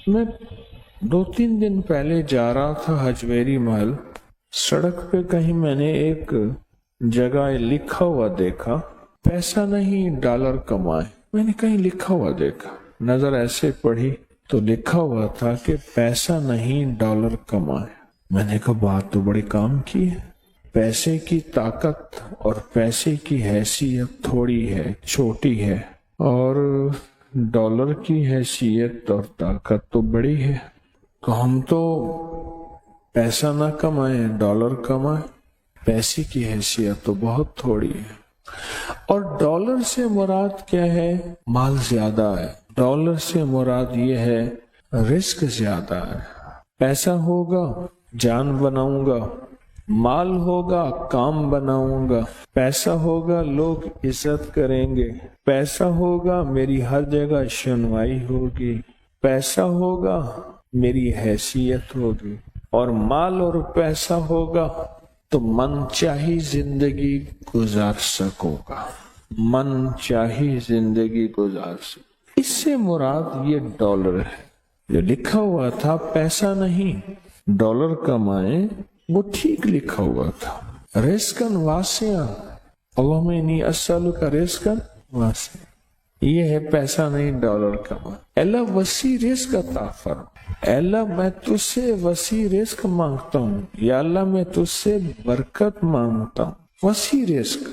میں 2-3 دن پہلے جا رہا تھا حجویری محل، سڑک پہ کہیں میں نے ایک جگہ لکھا ہوا دیکھا، پیسہ نہیں ڈالر کمائے۔ میں نے کہیں لکھا ہوا دیکھا، نظر ایسے پڑھی تو لکھا ہوا تھا کہ پیسہ نہیں ڈالر کمائے۔ میں نے کہا بات تو بڑی کام کی ہے، پیسے کی طاقت اور پیسے کی حیثیت تھوڑی ہے، چھوٹی ہے، اور ڈالر کی حیثیت اور طاقت تو بڑی ہے۔ تو ہم تو پیسہ نہ کمائیں، ڈالر کمائیں، پیسے کی حیثیت تو بہت تھوڑی ہے۔ اور ڈالر سے مراد کیا ہے؟ مال زیادہ ہے۔ ڈالر سے مراد یہ ہے رزق زیادہ ہے۔ پیسہ ہوگا جان بناؤں گا، مال ہوگا کام بناؤں گا، پیسہ ہوگا لوگ عزت کریں گے، پیسہ ہوگا میری ہر جگہ شنوائی ہوگی، پیسہ ہوگا میری حیثیت ہوگی، اور مال اور پیسہ ہوگا تو من چاہی زندگی گزار سکوں گا، من چاہی زندگی گزار سکوں۔ اس سے مراد یہ ڈالر ہے۔ جو لکھا ہوا تھا پیسہ نہیں ڈالر کمائیں، وہ ٹھیک لکھا ہوا تھا۔ رزقاً واسعاً، اللہم انی اسألک رزقاً واسعاً، یہ ہے پیسہ نہیں ڈالر کمائیں۔ اللہ وسیع رزق عطا فرما، اے اللہ میں تجھ سے وسیع رزق مانگتا ہوں، یا اللہ میں تجھ سے برکت مانگتا ہوں۔ وسیع رزق،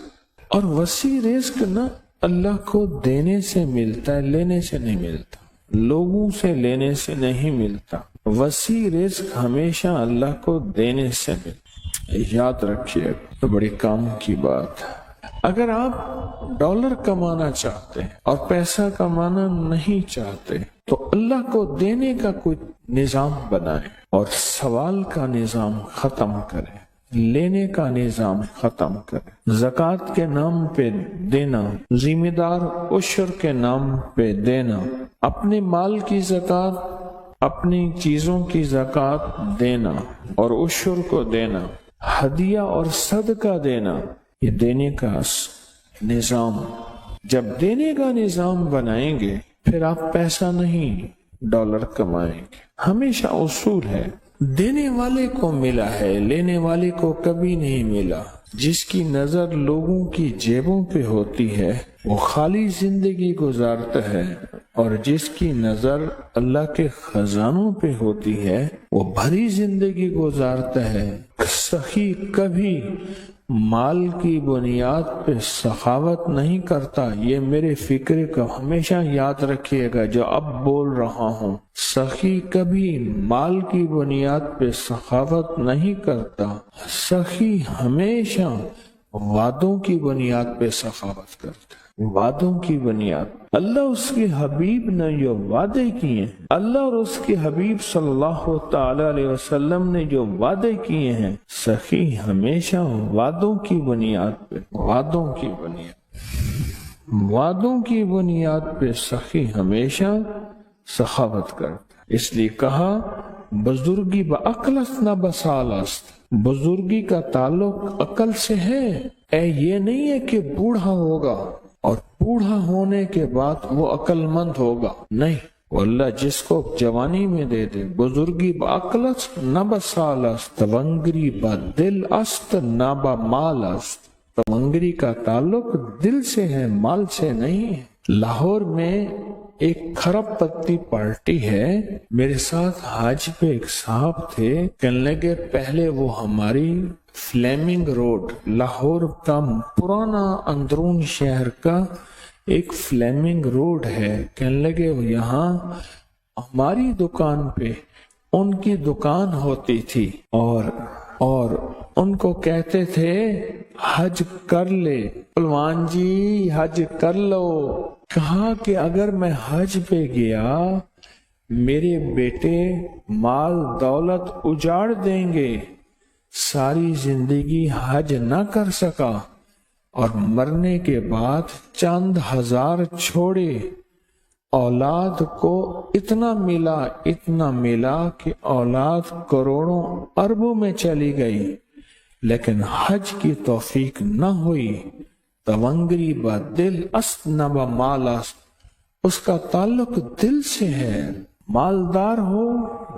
اور وسیع رزق نا اللہ کو دینے سے ملتا ہے، لینے سے نہیں ملتا، لوگوں سے لینے سے نہیں ملتا۔ وسیع رزق ہمیشہ اللہ کو دینے سے ملتا۔ یاد رکھیے، تو بڑی کام کی بات ہے۔ اگر آپ ڈالر کمانا چاہتے ہیں اور پیسہ کمانا نہیں چاہتے تو اللہ کو دینے کا کوئی نظام بنائیں اور سوال کا نظام ختم کریں، لینے کا نظام ختم کریں۔ زکوٰۃ کے نام پہ دینا، ذمہ دار عشر کے نام پہ دینا، اپنے مال کی زکوٰۃ، اپنی چیزوں کی زکوٰۃ دینا اور عشر کو دینا، ہدیہ اور صدقہ دینا، یہ دینے کا نظام۔ جب دینے کا نظام بنائیں گے پھر آپ پیسہ نہیں ڈالر کمائیں گے۔ ہمیشہ اصول ہے دینے والے کو ملا ہے، لینے والے کو کبھی نہیں ملا۔ جس کی نظر لوگوں کی جیبوں پہ ہوتی ہے وہ خالی زندگی گزارتا ہے، اور جس کی نظر اللہ کے خزانوں پہ ہوتی ہے وہ بھری زندگی گزارتا ہے۔ سخی کبھی مال کی بنیاد پہ سخاوت نہیں کرتا، یہ میرے فکر کا ہمیشہ یاد رکھیے گا جو اب بول رہا ہوں۔ سخی کبھی مال کی بنیاد پہ سخاوت نہیں کرتا، سخی ہمیشہ وعدوں کی بنیاد پہ سخاوت کرتا ہے۔ وعدوں کی بنیاد، اللہ اس کے حبیب نے جو وعدے کیے ہیں، اللہ اور اس کے حبیب صلی اللہ تعالی علیہ وسلم نے جو وعدے کیے ہیں، سخی ہمیشہ وعدوں کی بنیاد پہ، وعدوں کی بنیاد پہ سخی ہمیشہ سخاوت کرتا ہے۔ اس لیے کہا بزرگی بعقل است نہ بسال است، بزرگی کا تعلق عقل سے ہے۔ یہ نہیں ہے کہ بوڑھا ہوگا اور بوڑھا ہونے کے بعد وہ عقل مند ہوگا، نہیں، وہ اللہ جس کو جوانی میں دے دے۔ بزرگی بعقل است نہ بسال است، تونگری با دل است نہ با مال است۔ تونگری کا تعلق دل سے ہے، مال سے نہیں ہے۔ لاہور میں ایک خراب پتی پارٹی ہے، میرے ساتھ حج پہ ایک صاحب تھے، کہنے لگے پہلے وہ ہماری فلیمنگ روڈ، لاہور کا پرانا اندرون شہر کا ایک فلیمنگ روڈ ہے، کہنے لگے یہاں ہماری دکان پہ ان کی دکان ہوتی تھی، اور ان کو کہتے تھے حج کر لے پلوان جی، حج کر لو۔ کہا کہ اگر میں حج پہ گیا میرے بیٹے مال دولت اجاڑ دیں گے، ساری زندگی حج نہ کر سکا، اور مرنے کے بعد چند ہزار چھوڑے، اولاد کو اتنا ملا کہ اولاد کروڑوں اربوں میں چلی گئی، لیکن حج کی توفیق نہ ہوئی۔ تونگری با دل است نہ با مال است، اس کا تعلق دل سے ہے، مالدار ہو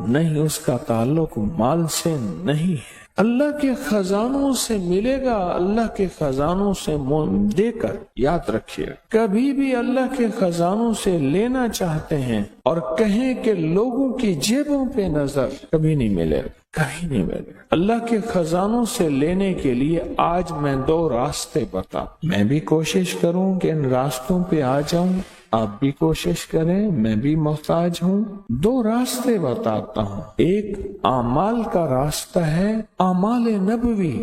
نہیں، اس کا تعلق مال سے نہیں ہے۔ اللہ کے خزانوں سے ملے گا، اللہ کے خزانوں سے منہ دے کر یاد رکھیے، کبھی بھی اللہ کے خزانوں سے لینا چاہتے ہیں اور کہیں کہ لوگوں کی جیبوں پہ نظر، کبھی نہیں ملے گا، کہیں نہیں ملے گا۔ اللہ کے خزانوں سے لینے کے لیے آج میں 2 راستے بتا، میں بھی کوشش کروں کہ ان راستوں پہ آ جاؤں، آپ بھی کوشش کریں، میں بھی محتاج ہوں۔ 2 راستے بتاتا ہوں۔ ایک اعمال کا راستہ ہے، اعمال نبوی،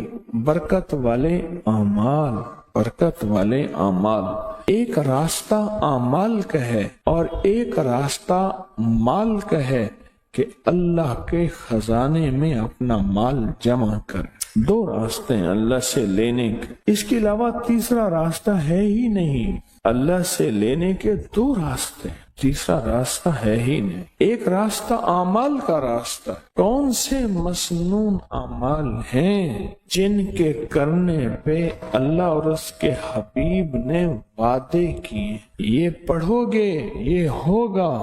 برکت والے اعمال، برکت والے اعمال۔ ایک راستہ اعمال کا ہے اور ایک راستہ مال کا ہے کہ اللہ کے خزانے میں اپنا مال جمع کرے۔ 2 راستے ہیں اللہ سے لینے کے، اس کے علاوہ تیسرا راستہ ہے ہی نہیں۔ اللہ سے لینے کے 2 راستے، تیسرا راستہ ہے ہی نہیں۔ ایک راستہ اعمال کا راستہ، کون سے مسنون اعمال ہیں جن کے کرنے پہ اللہ اور اس کے حبیب نے وعدے کیے، یہ پڑھو گے یہ ہوگا،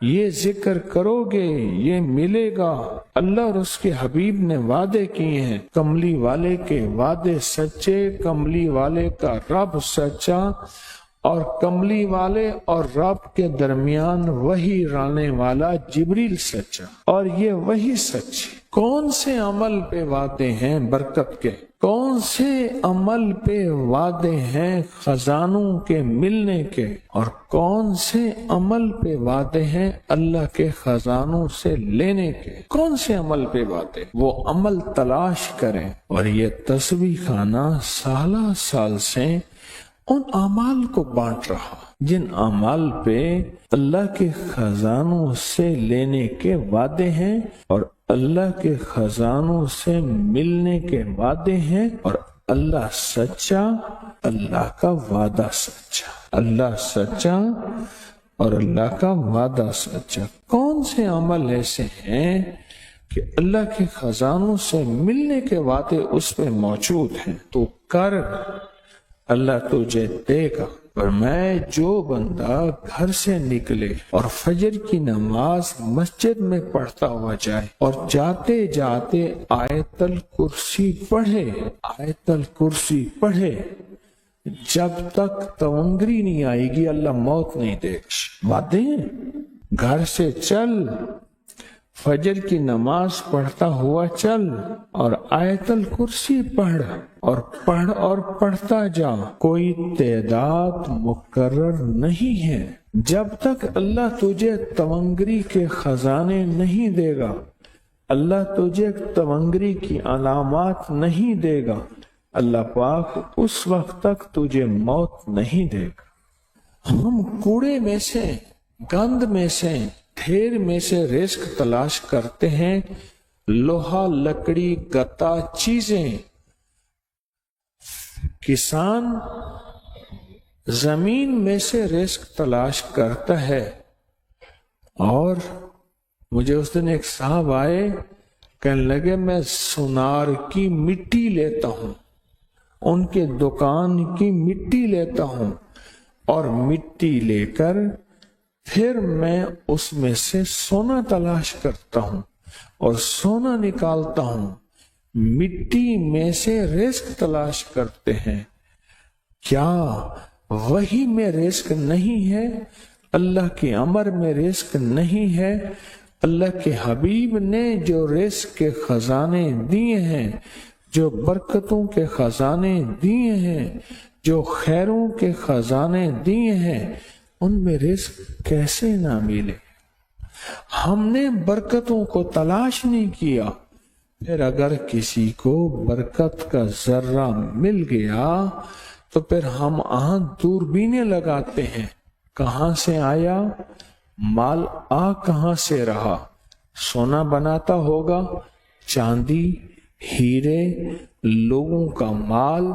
یہ ذکر کرو گے یہ ملے گا۔ اللہ اور اس کے حبیب نے وعدے کیے ہیں، کملی والے کے وعدے سچے، کملی والے کا رب سچا، اور کملی والے اور رب کے درمیان وہی لانے والا جبریل سچا، اور یہ وہی سچ۔ کون سے عمل پہ وعدے ہیں برکت کے، کون سے عمل پہ وعدے ہیں خزانوں کے ملنے کے، اور کون سے عمل پہ وعدے ہیں اللہ کے خزانوں سے لینے کے؟ کون سے عمل پہ وعدے؟ وہ عمل تلاش کریں۔ اور یہ تسبیح خانہ سالہ سال سے ان اعمال کو بانٹ رہا جن اعمال پہ اللہ کے خزانوں سے لینے کے وعدے ہیں اور اللہ کے خزانوں سے ملنے کے وعدے ہیں، اور اللہ سچا، اللہ کا وعدہ سچا، اللہ سچا اور اللہ کا وعدہ سچا۔ کون سے عمل ایسے ہیں کہ اللہ کے خزانوں سے ملنے کے وعدے اس پہ موجود ہیں؟ تو کر، اللہ تجھے دے گا۔ پر میں جو بندہ گھر سے نکلے اور فجر کی نماز مسجد میں پڑھتا ہوا جائے اور جاتے جاتے آیت الکرسی پڑھے، آیت الکرسی پڑھے، جب تک تونگری نہیں آئے گی اللہ موت نہیں دے گا۔ وعدے گھر سے چل، فجر کی نماز پڑھتا ہوا چل اور آیت الکرسی پڑھ اور پڑھتا جا۔ کوئی تعداد مقرر نہیں ہے، جب تک اللہ تجھے تونگری کے خزانے نہیں دے گا، اللہ تجھے تونگری کی علامات نہیں دے گا، اللہ پاک اس وقت تک تجھے موت نہیں دے گا۔ ہم کوڑے میں سے، گند میں سے، ڈھیر میں سے رزق تلاش کرتے ہیں، لوہا، لکڑی، گتا چیزیں۔ کسان زمین میں سے رزق تلاش کرتا ہے۔ اور مجھے اس دن ایک صاحب آئے، کہنے لگے میں سونار کی مٹی لیتا ہوں، ان کے دکان کی مٹی لیتا ہوں، اور مٹی لے کر پھر میں اس میں سے سونا تلاش کرتا ہوں اور سونا نکالتا ہوں۔ مٹی میں سے رزق تلاش کرتے ہیں۔ کیا وہی میں رزق نہیں ہے؟ اللہ کے امر میں رزق نہیں ہے؟ اللہ کے حبیب نے جو رزق کے خزانے دیے ہیں، جو برکتوں کے خزانے دیے ہیں، جو خیروں کے خزانے دیے ہیں، ان میں رزق کیسے نہ ملے؟ ہم نے برکتوں کو تلاش نہیں کیا۔ پھر اگر کسی کو برکت کا ذرہ مل گیا تو پھر ہم دوربینیں لگاتے ہیں، کہاں سے آیا مال، کہاں سے رہا؟ سونا بناتا ہوگا، چاندی، ہیرے، لوگوں کا مال،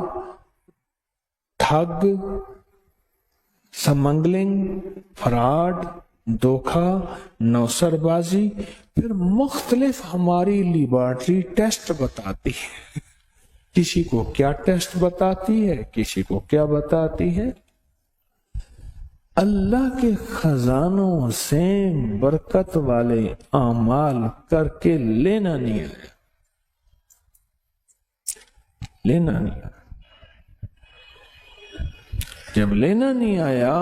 ٹھگ، سمنگلنگ، فراڈ، دھوکہ، نوسر بازی۔ پھر مختلف ہماری لیبارٹری ٹیسٹ بتاتی ہے، کسی کو کیا ٹیسٹ بتاتی ہے، کسی کو کیا بتاتی ہے۔ اللہ کے خزانوں سے برکت والے اعمال کر کے لینا نہیں آیا، لینا نہیں آیا۔ جب لینا نہیں آیا،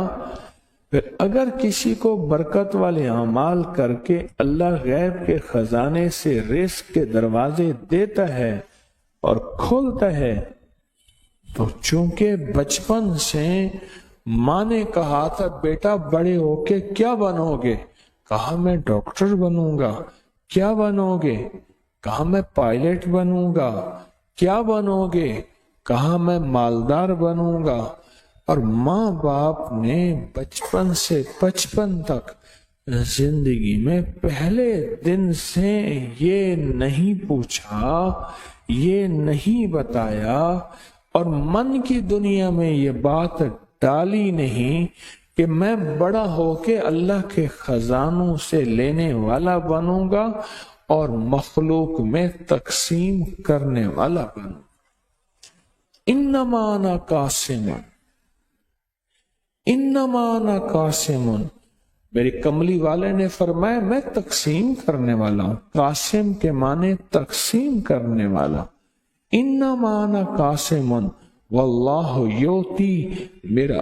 پھر اگر کسی کو برکت والے اعمال کر کے اللہ غیب کے خزانے سے رزق کے دروازے دیتا ہے اور کھولتا ہے، تو چونکہ بچپن سے ماں نے کہا تھا بیٹا بڑے ہو کے کیا بنو گے، کہا میں ڈاکٹر بنوں گا، کیا بنو گے، کہا میں پائلٹ بنوں گا، کیا بنو گے، کہا میں مالدار بنوں گا، اور ماں باپ نے بچپن سے 55 تک زندگی میں پہلے دن سے یہ نہیں پوچھا، یہ نہیں بتایا، اور من کی دنیا میں یہ بات ڈالی نہیں کہ میں بڑا ہو کے اللہ کے خزانوں سے لینے والا بنوں گا اور مخلوق میں تقسیم کرنے والا بنوں۔ انما انا قاسم، انما انا قاسم، میری کملی والے نے فرمایا میں تقسیم کرنے والا ہوں۔ قاسم کے معنی تقسیم کرنے والا۔ انما انا قاسم واللہ یؤتی، میرا